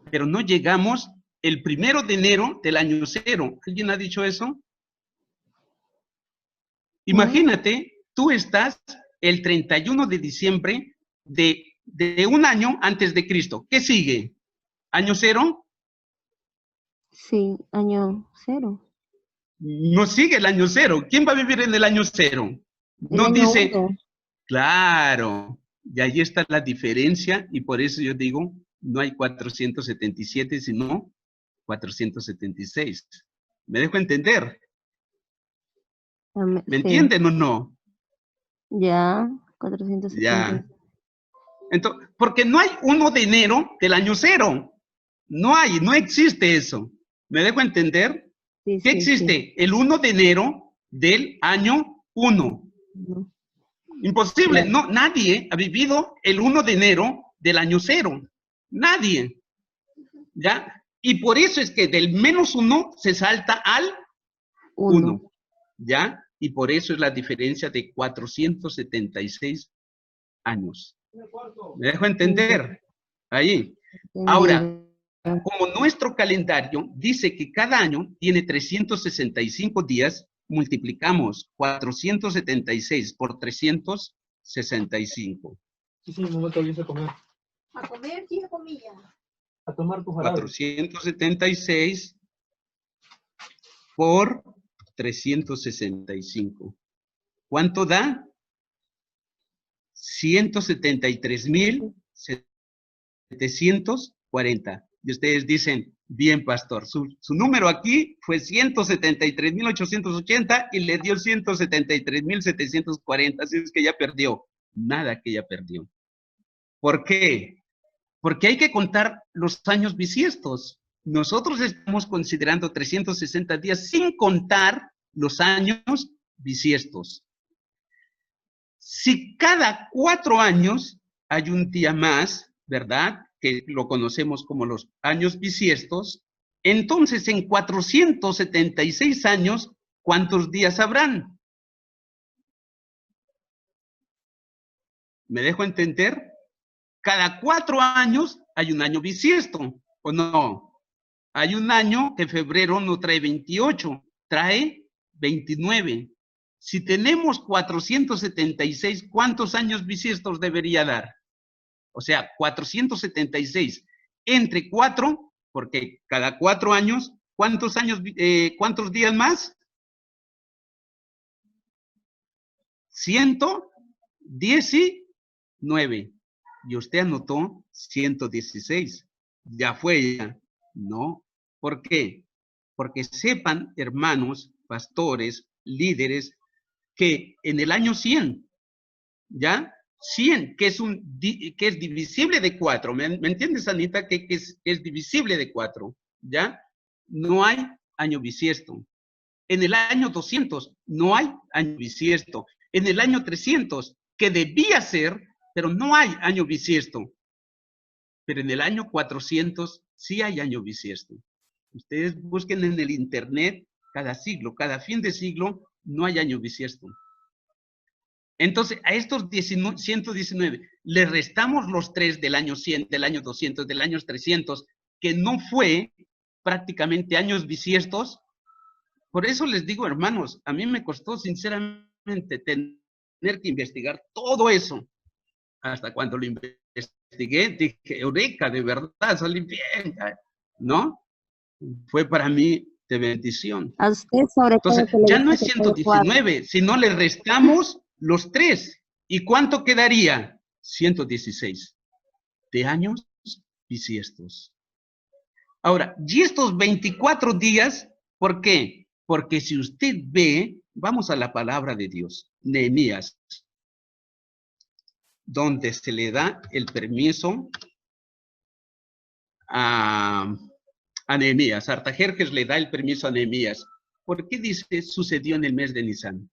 pero no llegamos el 1 de enero del año 0. ¿Alguien ha dicho eso? Imagínate, tú estás el 31 de diciembre de un año antes de Cristo. ¿Qué sigue? ¿Año cero? Sí, año 0. No sigue el año cero. ¿Quién va a vivir en el año cero? El No año dice, 1. claro, y ahí está la diferencia, y por eso yo digo, no hay 477, sino 476. ¿Me dejo entender? ¿Me Sí, entienden o no? ya, 470. Ya. Entonces, porque no hay 1 de enero del año cero. No hay, no existe eso. ¿Me dejo entender? Sí, ¿Qué sí, sí. existe? El 1 de enero del año 1. No, Imposible. claro. No, nadie ha vivido el 1 de enero del año cero. Nadie. ¿Ya? Y por eso es que del -1 se salta al 1. 1. ¿Ya? Y por eso es la diferencia de 476 años. ¿Me dejo entender? Ahí. Ahora, Entendido. como nuestro calendario dice que cada año tiene 365 días, multiplicamos 476 por 365. Sí, un momento vienes a comer. A comer, tía comilla. A tomar tu jarabe. 476 por 365. ¿Cuánto da? 173,740. Y ustedes dicen, bien, pastor, su número aquí fue 173,880 y le dio 173,740. Así es que ya perdió. Nada que ya perdió. ¿Por qué? Porque hay que contar los años bisiestos. Nosotros estamos considerando 360 días sin contar los años bisiestos. Si cada 4 años hay un día más, ¿verdad? Que lo conocemos como los años bisiestos, entonces en 476 años, ¿cuántos días habrán? ¿Me dejo entender? Cada 4 años hay un año bisiesto, ¿o no? Hay un año que febrero no trae 28, trae 29. Si tenemos 476, ¿cuántos años bisiestos debería dar? O sea, 476 entre 4, porque cada 4 años, ¿cuántos días más? 119. Y usted anotó 116. Ya fue ya. No. ¿Por qué? Porque sepan, hermanos, pastores, líderes, que en el año 100, ¿ya? 100, que es divisible de 4. ¿Me entiendes, Anita? Que es divisible de 4, ¿ya? No hay año bisiesto. En el año 200 no hay año bisiesto. En el año 300, que debía ser, pero no hay año bisiesto. Pero en el año 400 sí hay año bisiesto. Ustedes busquen en el internet cada siglo, cada fin de siglo, no hay año bisiesto. Entonces, a estos 119 le restamos los 3 del año 100, del año 200, del año 300, que no fue prácticamente años bisiestos. Por eso les digo, hermanos, a mí me costó sinceramente tener que investigar todo eso. Hasta cuando lo investigué, dije, eureka, de verdad, salí bien, ¿no? Fue para mí de bendición. A usted sobre todo Entonces, que le ya no gusta es que sea 4. 119, sino le restamos los 3. ¿Y cuánto quedaría? 116 de años bisiestos. Ahora, y estos 24 días, ¿por qué? Porque si usted ve, vamos a la palabra de Dios, Nehemías, donde se le da el permiso a Nehemías. Artajerjes le da el permiso a Nehemías. ¿Por qué dice sucedió en el mes de Nisan?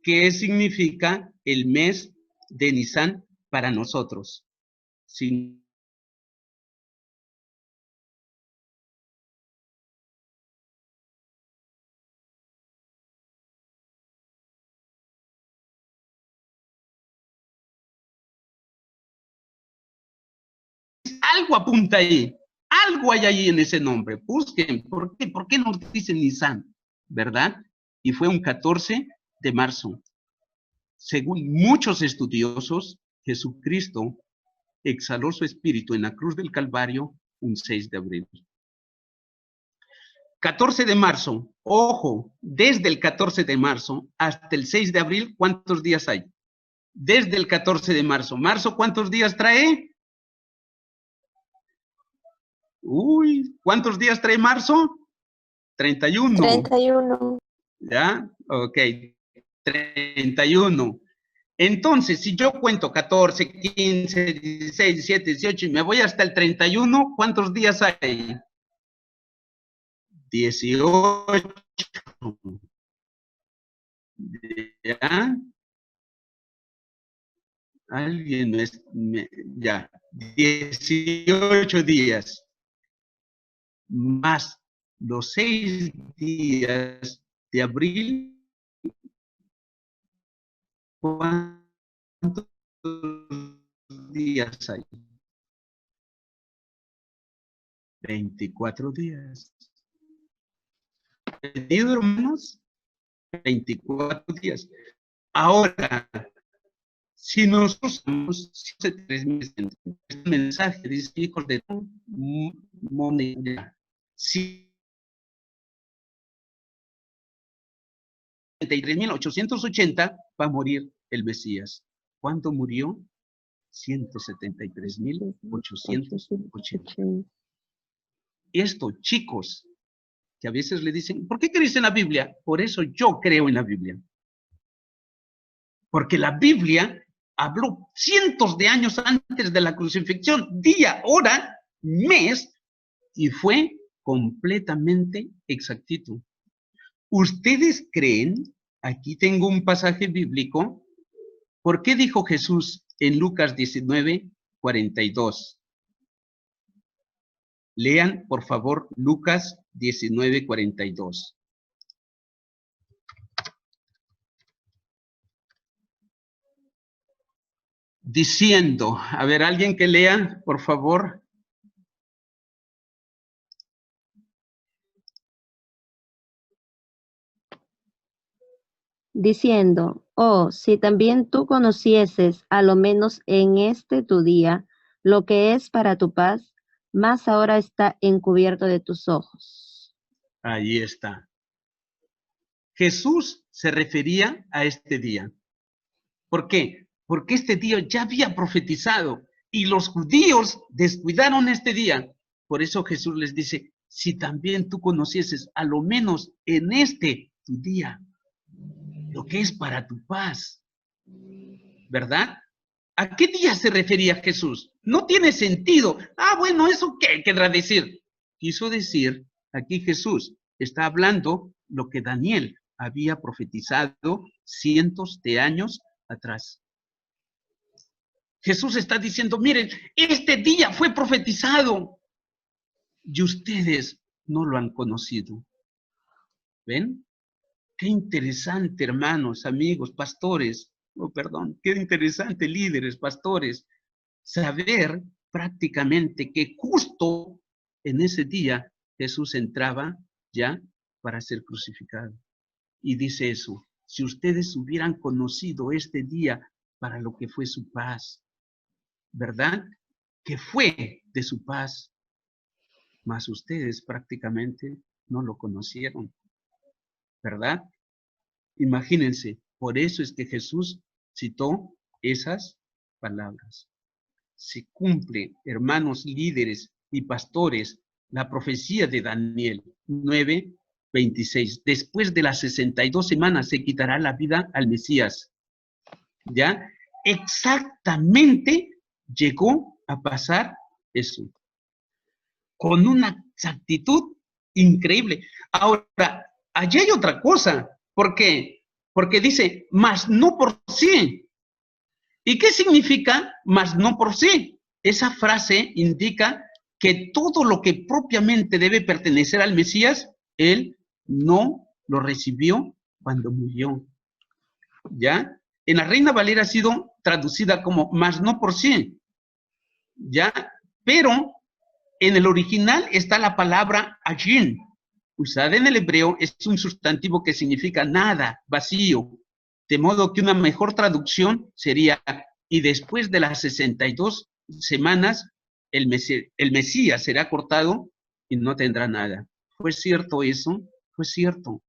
¿Qué significa el mes de Nisan para nosotros? Si algo apunta ahí, algo hay ahí en ese nombre. Busquen, ¿por qué nos dice Nisan? ¿Verdad? Y fue un 14 de marzo. Según muchos estudiosos, Jesucristo exhaló su espíritu en la cruz del Calvario un 6 de abril. 14 de marzo, ojo, desde el 14 de marzo hasta el 6 de abril, ¿cuántos días hay? Desde el 14 de marzo. ¿Marzo cuántos días trae? Uy, ¿cuántos días trae marzo? 31. 31. ¿Ya? Ok, 31. Entonces, si yo cuento 14, 15, 16, 17, 18 y me voy hasta el 31, ¿cuántos días hay? 18. ¿Ya? Alguien ya. 18 días. Más los 6 días de abril. ¿Cuántos días hay? 24 días. ¿Entendido, hermanos? 24 días. Ahora, si nosotros somos 3 meses, este mensaje dice, hijos de moneda, si 73.880 va a morir el Mesías. ¿Cuánto murió? 173.880. Esto, chicos, que a veces le dicen, ¿por qué crees en la Biblia? Por eso yo creo en la Biblia. Porque la Biblia habló cientos de años antes de la crucifixión, día, hora, mes, y fue completamente exactito. ¿Ustedes creen? Aquí tengo un pasaje bíblico. ¿Por qué dijo Jesús en Lucas 19:42? Lean, por favor, Lucas 19:42. Diciendo, a ver, alguien que lea, por favor. Diciendo, oh, si también tú conocieses, a lo menos en este tu día, lo que es para tu paz, más ahora está encubierto de tus ojos. Ahí está. Jesús se refería a este día. ¿Por qué? Porque este día ya había profetizado y los judíos descuidaron este día. Por eso Jesús les dice, si también tú conocieses, a lo menos en este tu día, lo que es para tu paz, ¿verdad? ¿A qué día se refería Jesús? No tiene sentido. Ah, bueno, ¿eso qué querrá decir? Quiso decir, aquí Jesús está hablando lo que Daniel había profetizado cientos de años atrás. Jesús está diciendo, miren, este día fue profetizado y ustedes no lo han conocido. ¿Ven? Qué interesante, hermanos, amigos, pastores. Oh, perdón, qué interesante, líderes, pastores, saber prácticamente que justo en ese día Jesús entraba ya para ser crucificado. Y dice eso, si ustedes hubieran conocido este día para lo que fue su paz, ¿verdad? Que fue de su paz, mas ustedes prácticamente no lo conocieron, ¿verdad? Imagínense, por eso es que Jesús citó esas palabras. Se cumple, hermanos líderes y pastores, la profecía de Daniel 9:26. Después de las 62 semanas se quitará la vida al Mesías. ¿Ya? Exactamente llegó a pasar eso. Con una exactitud increíble. Ahora, allí hay otra cosa. ¿Por qué? Porque dice, mas no por sí. ¿Y qué significa mas no por sí? Esa frase indica que todo lo que propiamente debe pertenecer al Mesías, él no lo recibió cuando murió. ¿Ya? En la Reina Valera ha sido traducida como mas no por sí. ¿Ya? Pero en el original está la palabra ajin. Usada en el hebreo, es un sustantivo que significa nada, vacío. De modo que una mejor traducción sería, y después de las 62 semanas, el Mesías será cortado y no tendrá nada. ¿Fue cierto eso? Fue cierto.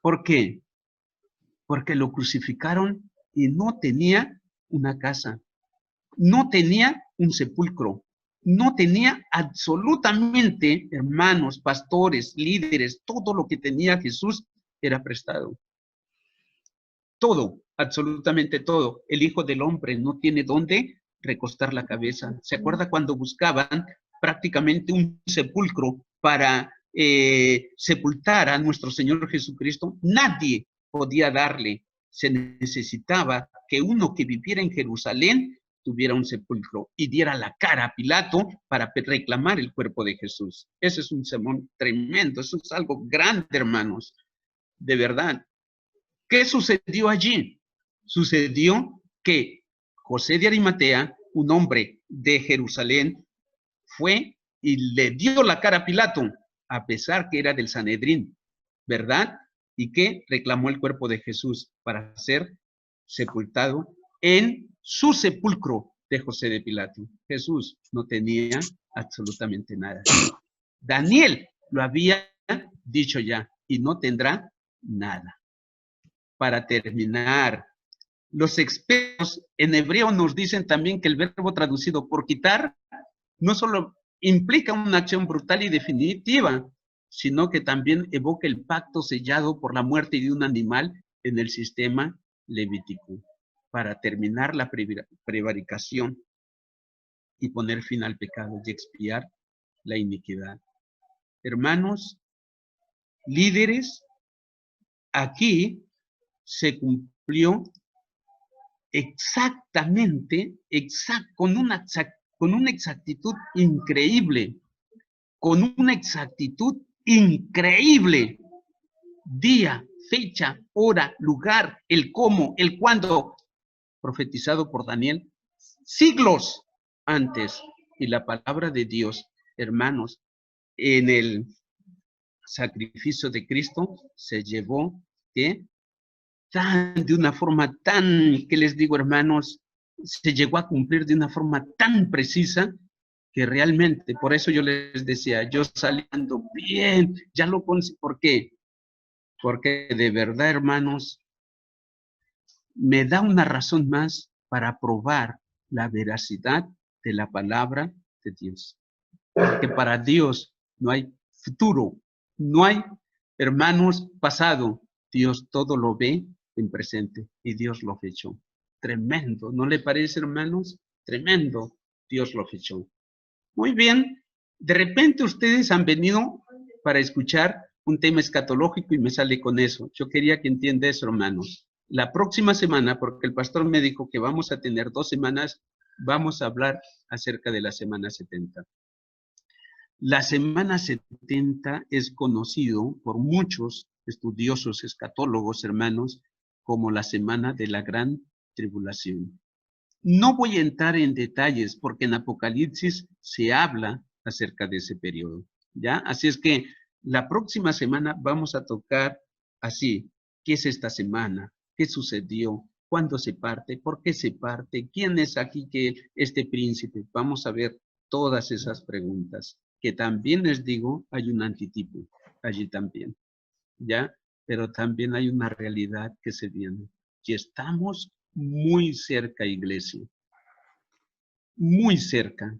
¿Por qué? Porque lo crucificaron y no tenía una casa, no tenía un sepulcro, no tenía absolutamente, hermanos, pastores, líderes, todo lo que tenía Jesús era prestado. Todo, absolutamente todo. El Hijo del Hombre no tiene dónde recostar la cabeza. ¿Se acuerda cuando buscaban prácticamente un sepulcro para sepultar a nuestro Señor Jesucristo? Nadie podía darle. Se necesitaba que uno que viviera en Jerusalén tuviera un sepulcro y diera la cara a Pilato para reclamar el cuerpo de Jesús. Ese es un sermón tremendo, eso es algo grande, hermanos, de verdad. ¿Qué sucedió allí? Sucedió que José de Arimatea, un hombre de Jerusalén, fue y le dio la cara a Pilato, a pesar que era del Sanedrín, ¿verdad? Y que reclamó el cuerpo de Jesús para ser sepultado en su sepulcro de José de Pilato. Jesús no tenía absolutamente nada. Daniel lo había dicho ya y no tendrá nada. Para terminar, los expertos en hebreo nos dicen también que el verbo traducido por quitar no solo implica una acción brutal y definitiva, sino que también evoca el pacto sellado por la muerte de un animal en el sistema levítico, para terminar la prevaricación y poner fin al pecado y expiar la iniquidad. Hermanos, líderes, aquí se cumplió exactamente, con una exactitud increíble, día, fecha, hora, lugar, el cómo, el cuándo, profetizado por Daniel siglos antes. Y la palabra de Dios, hermanos, en el sacrificio de Cristo se llevó de una forma tan, que les digo, hermanos, se llegó a cumplir de una forma tan precisa que realmente, por eso yo les decía, yo saliendo bien, ya lo conseguí. ¿Por qué? Porque de verdad, hermanos, me da una razón más para probar la veracidad de la palabra de Dios. Porque para Dios no hay futuro, no hay, hermanos, pasado. Dios todo lo ve en presente y Dios lo fechó. Tremendo, ¿no le parece, hermanos? Tremendo, Dios lo fechó. Muy bien, de repente ustedes han venido para escuchar un tema escatológico y me sale con eso. Yo quería que entienda eso, hermanos. La próxima semana, porque el pastor me dijo que vamos a tener 2 semanas, vamos a hablar acerca de la semana 70. La semana 70 es conocido por muchos estudiosos escatólogos, hermanos, como la semana de la gran tribulación. No voy a entrar en detalles porque en Apocalipsis se habla acerca de ese periodo, ¿ya? Así es que la próxima semana vamos a tocar así, ¿qué es esta semana? ¿Qué sucedió? ¿Cuándo se parte? ¿Por qué se parte? ¿Quién es aquí que este príncipe? Vamos a ver todas esas preguntas, que también les digo, hay un antitipo allí también, ¿ya? Pero también hay una realidad que se viene, que estamos muy cerca, iglesia, muy cerca,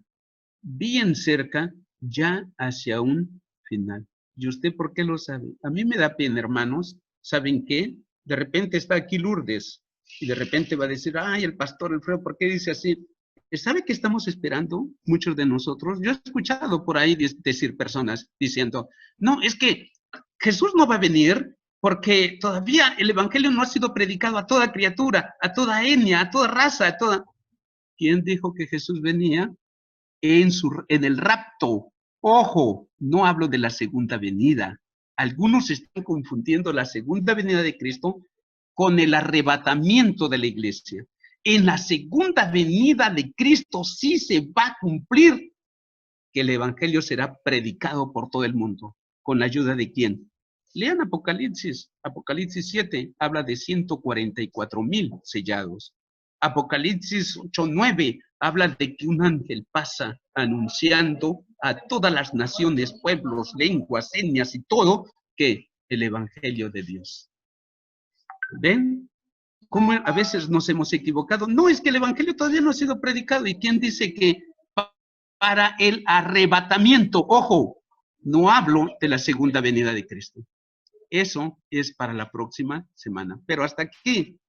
bien cerca, ya hacia un final. ¿Y usted por qué lo sabe? A mí me da pena, hermanos. ¿Saben qué? De repente está aquí Lourdes y de repente va a decir, ay, el pastor Alfredo, ¿por qué dice así? ¿Sabe qué estamos esperando muchos de nosotros? Yo he escuchado por ahí decir personas diciendo, no, es que Jesús no va a venir porque todavía el evangelio no ha sido predicado a toda criatura, a toda etnia, a toda raza, a toda... ¿Quién dijo que Jesús venía? En el rapto. Ojo, no hablo de la segunda venida. Algunos están confundiendo la segunda venida de Cristo con el arrebatamiento de la iglesia. En la segunda venida de Cristo sí se va a cumplir que el evangelio será predicado por todo el mundo. ¿Con la ayuda de quién? Lean Apocalipsis. Apocalipsis 7 habla de 144,000 sellados. Apocalipsis 8:9 habla de que un ángel pasa anunciando a todas las naciones, pueblos, lenguas, etnias y todo, que el evangelio de Dios. ¿Ven? ¿Cómo a veces nos hemos equivocado? No, es que el evangelio todavía no ha sido predicado. ¿Y quién dice que para el arrebatamiento? Ojo, no hablo de la segunda venida de Cristo. Eso es para la próxima semana. Pero hasta aquí